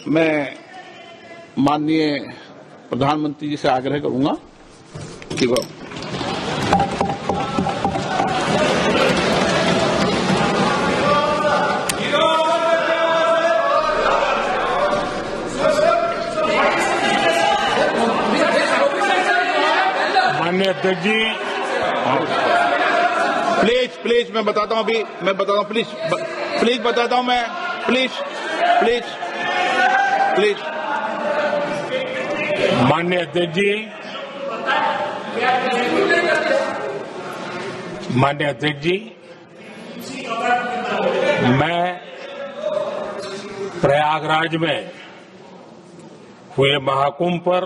मैं माननीय प्रधानमंत्री जी से आग्रह करूंगा कि वो माननीय अध्यक्ष जी, प्लीज मैं बताता हूं, अभी मैं बताता हूं, प्लीज बताता हूं मैं, प्लीज माननीय अध्यक्ष जी, माननीय अध्यक्ष जी, मैं प्रयागराज में हुए महाकुंभ पर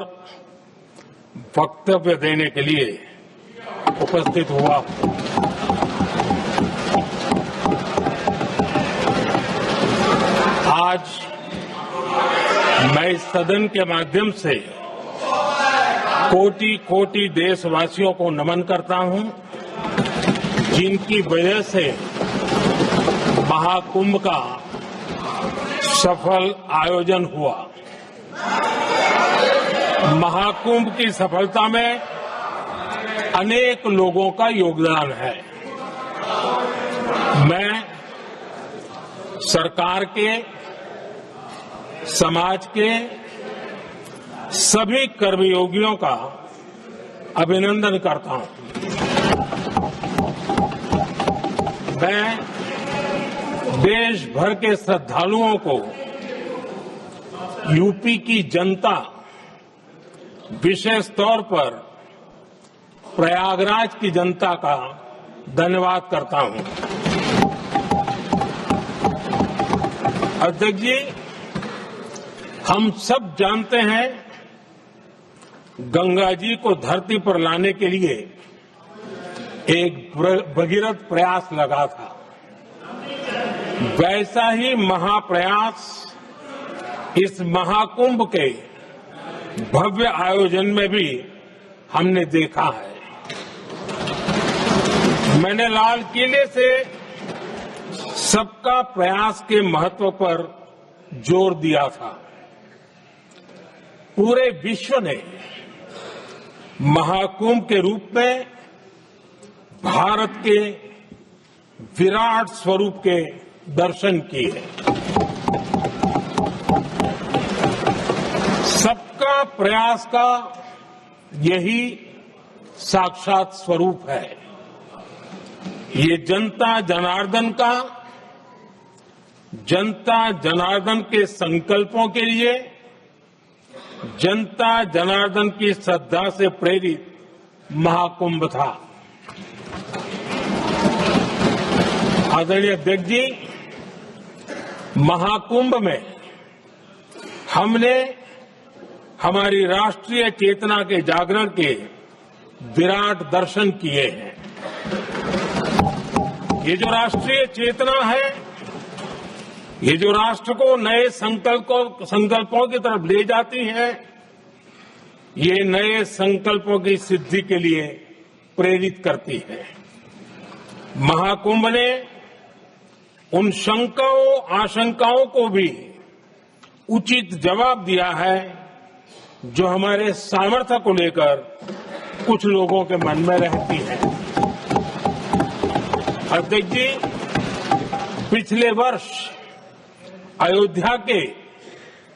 वक्तव्य देने के लिए उपस्थित हुआ। आज मैं इस सदन के माध्यम से कोटि कोटि देशवासियों को नमन करता हूं, जिनकी वजह से महाकुंभ का सफल आयोजन हुआ। महाकुंभ की सफलता में अनेक लोगों का योगदान है। मैं सरकार के, समाज के सभी कर्मयोगियों का अभिनंदन करता हूं। मैं देश भर के श्रद्धालुओं को, यूपी की जनता, विशेष तौर पर प्रयागराज की जनता का धन्यवाद करता हूं। अध्यक्ष जी, हम सब जानते हैं गंगा जी को धरती पर लाने के लिए एक भगीरथ प्रयास लगा था। वैसा ही महाप्रयास इस महाकुंभ के भव्य आयोजन में भी हमने देखा है। मैंने लाल किले से सबका प्रयास के महत्व पर जोर दिया था। पूरे विश्व ने महाकुंभ के रूप में भारत के विराट स्वरूप के दर्शन किए। सबका प्रयास का यही साक्षात स्वरूप है। ये जनता जनार्दन के संकल्पों के लिए, जनता जनार्दन की श्रद्धा से प्रेरित महाकुंभ था। आदरणीय अध्यक्ष जी, महाकुंभ में हमने हमारी राष्ट्रीय चेतना के जागरण के विराट दर्शन किए हैं। ये जो राष्ट्रीय चेतना है, ये जो राष्ट्र को नए संकल्पों की तरफ ले जाती है, ये नए संकल्पों की सिद्धि के लिए प्रेरित करती है। महाकुंभ ने उन शंकाओं, आशंकाओं को भी उचित जवाब दिया है जो हमारे सामर्थ्य को लेकर कुछ लोगों के मन में रहती है। अध्यक्ष जी, पिछले वर्ष अयोध्या के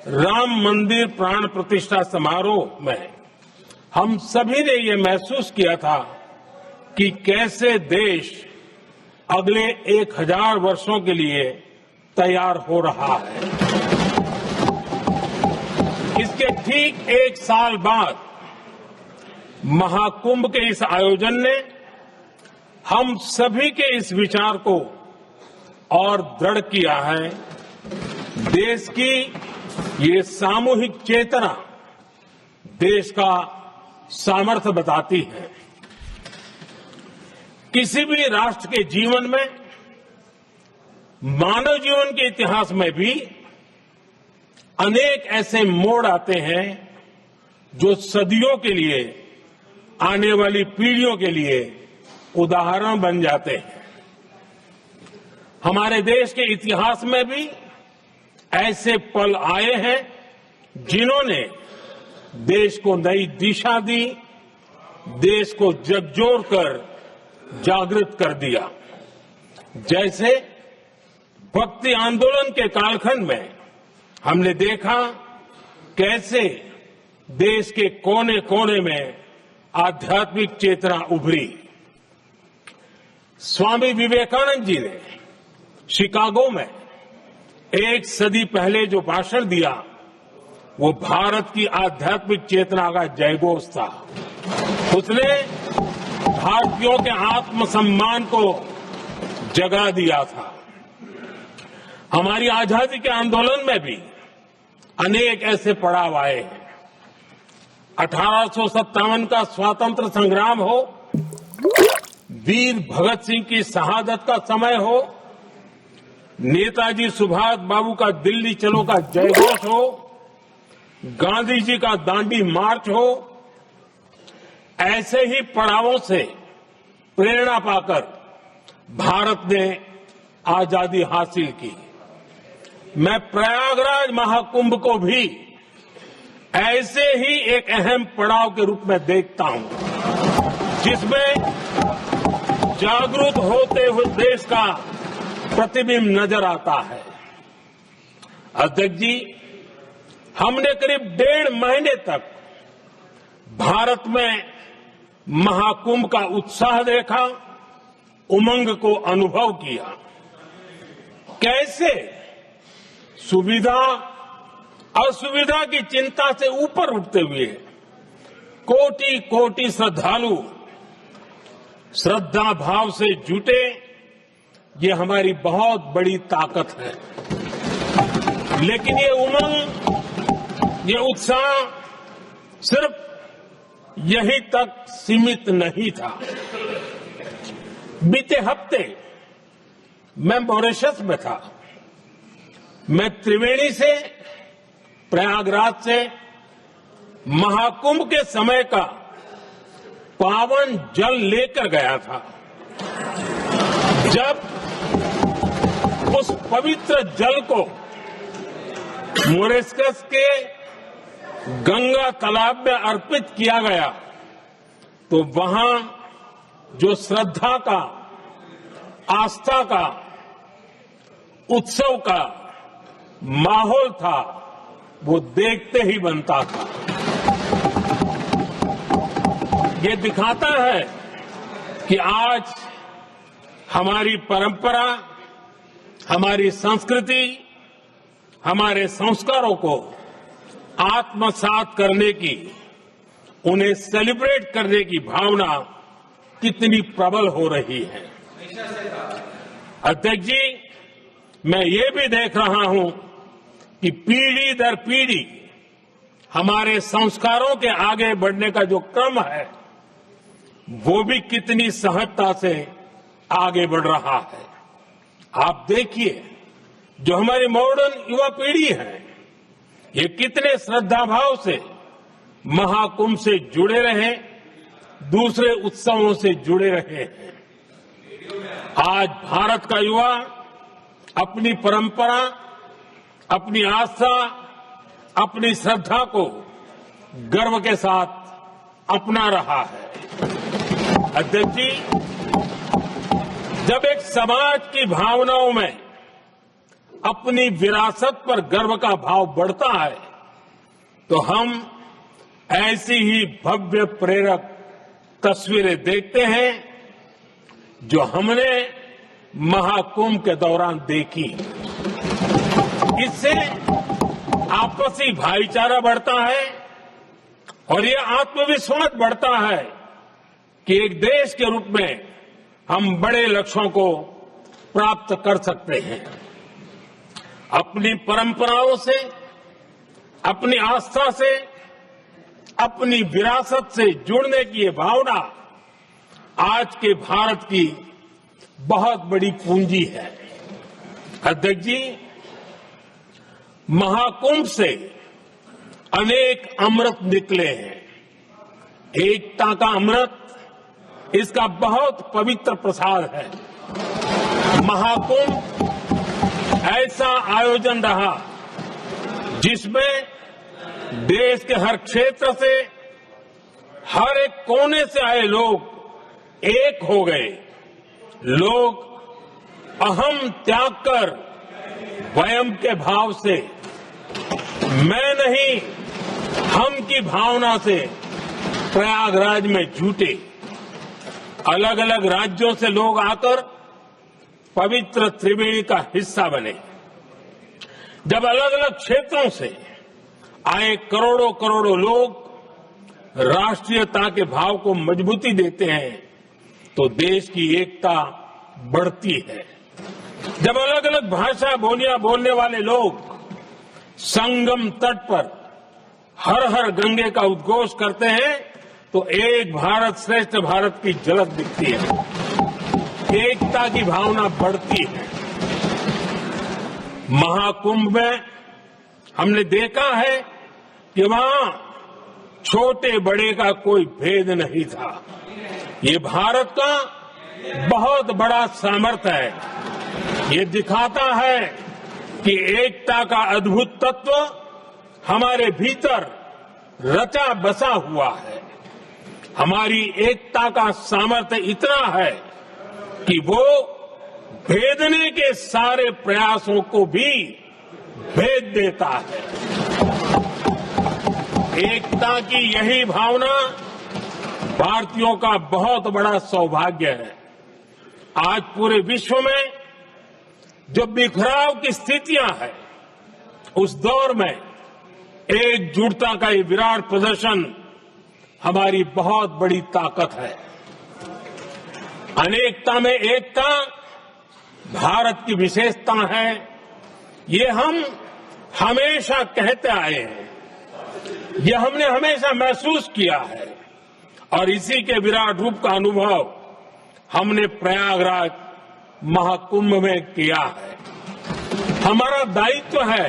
राम मंदिर प्राण प्रतिष्ठा समारोह में हम सभी ने ये महसूस किया था कि कैसे देश अगले 1000 वर्षों के लिए तैयार हो रहा है। इसके ठीक 1 साल बाद महाकुंभ के इस आयोजन ने हम सभी के इस विचार को और दृढ़ किया है। देश की ये सामूहिक चेतना देश का सामर्थ्य बताती है। किसी भी राष्ट्र के जीवन में, मानव जीवन के इतिहास में भी अनेक ऐसे मोड़ आते हैं जो सदियों के लिए, आने वाली पीढ़ियों के लिए उदाहरण बन जाते हैं। हमारे देश के इतिहास में भी ऐसे पल आए हैं जिन्होंने देश को नई दिशा दी, देश को झकझोर कर जागृत कर दिया। जैसे भक्ति आंदोलन के कालखंड में हमने देखा कैसे देश के कोने कोने में आध्यात्मिक चेतना उभरी। स्वामी विवेकानंद जी ने शिकागो में 1 सदी पहले जो भाषण दिया, वो भारत की आध्यात्मिक चेतना का जयघोष था। उसने भारतीयों के आत्मसम्मान को जगा दिया था। हमारी आजादी के आंदोलन में भी अनेक ऐसे पड़ाव आए हैं। 1857 का स्वातंत्र संग्राम हो, वीर भगत सिंह की शहादत का समय हो, नेताजी सुभाष बाबू का दिल्ली चलो का जयघोष हो, गांधी जी का दांडी मार्च हो, ऐसे ही पड़ावों से प्रेरणा पाकर भारत ने आजादी हासिल की। मैं प्रयागराज महाकुंभ को भी ऐसे ही एक अहम पड़ाव के रूप में देखता हूं, जिसमें जागरूक होते हुए देश का प्रतिबिंब नजर आता है। अध्यक्ष जी, हमने करीब 1.5 महीने तक भारत में महाकुंभ का उत्साह देखा, उमंग को अनुभव किया। कैसे सुविधा असुविधा की चिंता से ऊपर उठते हुए कोटि कोटि श्रद्धालु श्रद्धा भाव से जुटे, ये हमारी बहुत बड़ी ताकत है। लेकिन ये उमंग, ये उत्साह सिर्फ यहीं तक सीमित नहीं था। बीते हफ्ते मैं मॉरिशस में था। मैं त्रिवेणी से, प्रयागराज से महाकुंभ के समय का पावन जल लेकर गया था। जब उस पवित्र जल को मॉरिशस के गंगा तालाब में अर्पित किया गया, तो वहां जो श्रद्धा का, आस्था का, उत्सव का माहौल था, वो देखते ही बनता था। ये दिखाता है कि आज हमारी परंपरा, हमारी संस्कृति, हमारे संस्कारों को आत्मसात करने की, उन्हें सेलिब्रेट करने की भावना कितनी प्रबल हो रही है। अध्यक्ष जी, मैं ये भी देख रहा हूं कि पीढ़ी दर पीढ़ी हमारे संस्कारों के आगे बढ़ने का जो क्रम है, वो भी कितनी सहजता से आगे बढ़ रहा है। आप देखिए, जो हमारी मॉडर्न युवा पीढ़ी है, ये कितने श्रद्धा भाव से महाकुंभ से जुड़े रहे, दूसरे उत्सवों से जुड़े रहे हैं। आज भारत का युवा अपनी परंपरा, अपनी आस्था, अपनी श्रद्धा को गर्व के साथ अपना रहा है। अध्यक्ष जी, जब एक समाज की भावनाओं में अपनी विरासत पर गर्व का भाव बढ़ता है, तो हम ऐसी ही भव्य प्रेरक तस्वीरें देखते हैं जो हमने महाकुंभ के दौरान देखी। इससे आपसी भाईचारा बढ़ता है और ये आत्मविश्वास बढ़ता है कि एक देश के रूप में हम बड़े लक्ष्यों को प्राप्त कर सकते हैं। अपनी परंपराओं से, अपनी आस्था से, अपनी विरासत से जुड़ने की ये भावना आज के भारत की बहुत बड़ी पूंजी है। अध्यक्ष जी, महाकुंभ से अनेक अमृत निकले हैं। एकता का अमृत इसका बहुत पवित्र प्रसाद है। महाकुंभ ऐसा आयोजन रहा जिसमें देश के हर क्षेत्र से, हर एक कोने से आए लोग एक हो गए। लोग अहम त्याग कर वयम के भाव से, मैं नहीं हम की भावना से प्रयागराज में जुटे। अलग अलग राज्यों से लोग आकर पवित्र त्रिवेणी का हिस्सा बने। जब अलग अलग क्षेत्रों से आए करोड़ों करोड़ों लोग राष्ट्रीयता के भाव को मजबूती देते हैं तो देश की एकता बढ़ती है। जब अलग अलग भाषा बोलियां बोलने वाले लोग संगम तट पर हर हर गंगे का उद्घोष करते हैं तो एक भारत श्रेष्ठ भारत की झलक दिखती है। एकता की भावना बढ़ती है। महाकुंभ में हमने देखा है कि वहां छोटे बड़े का कोई भेद नहीं था। ये भारत का बहुत बड़ा सामर्थ्य है। ये दिखाता है कि एकता का अद्भुत तत्व हमारे भीतर रचा बसा हुआ है। हमारी एकता का सामर्थ्य इतना है कि वो भेदने के सारे प्रयासों को भी भेद देता है। एकता की यही भावना भारतीयों का बहुत बड़ा सौभाग्य है। आज पूरे विश्व में जो बिखराव की स्थितियां हैं, उस दौर में एकजुटता का ये विराट प्रदर्शन हमारी बहुत बड़ी ताकत है। अनेकता में एकता भारत की विशेषता है। ये हम हमेशा कहते आए हैं, ये हमने हमेशा महसूस किया है और इसी के विराट रूप का अनुभव हमने प्रयागराज महाकुंभ में किया है। हमारा दायित्व है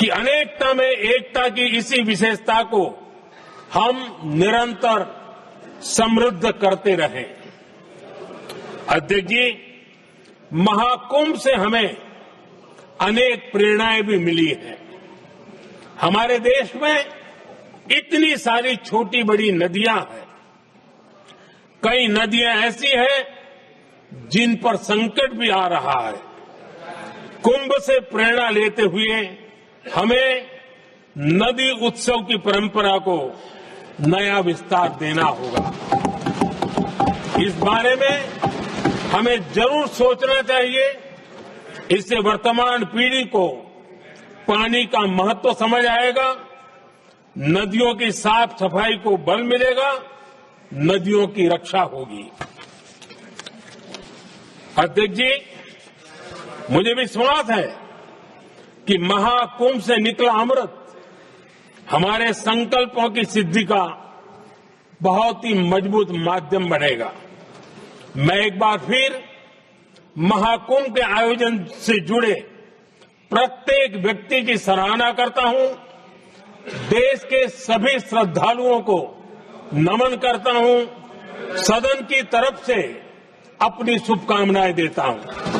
कि अनेकता में एकता की इसी विशेषता को हम निरंतर समृद्ध करते रहें। अध्यक्ष जी, महाकुंभ से हमें अनेक प्रेरणाएं भी मिली हैं। हमारे देश में इतनी सारी छोटी बड़ी नदियां हैं। कई नदियां ऐसी हैं जिन पर संकट भी आ रहा है। कुंभ से प्रेरणा लेते हुए हमें नदी उत्सव की परंपरा को नया विस्तार देना होगा। इस बारे में हमें जरूर सोचना चाहिए। इससे वर्तमान पीढ़ी को पानी का महत्व समझ आएगा, नदियों की साफ सफाई को बल मिलेगा, नदियों की रक्षा होगी। अध्यक्ष जी, मुझे विश्वास है कि महाकुंभ से निकला अमृत हमारे संकल्पों की सिद्धि का बहुत ही मजबूत माध्यम बनेगा। मैं एक बार फिर महाकुंभ के आयोजन से जुड़े प्रत्येक व्यक्ति की सराहना करता हूं। देश के सभी श्रद्धालुओं को नमन करता हूं। सदन की तरफ से अपनी शुभकामनाएं देता हूं।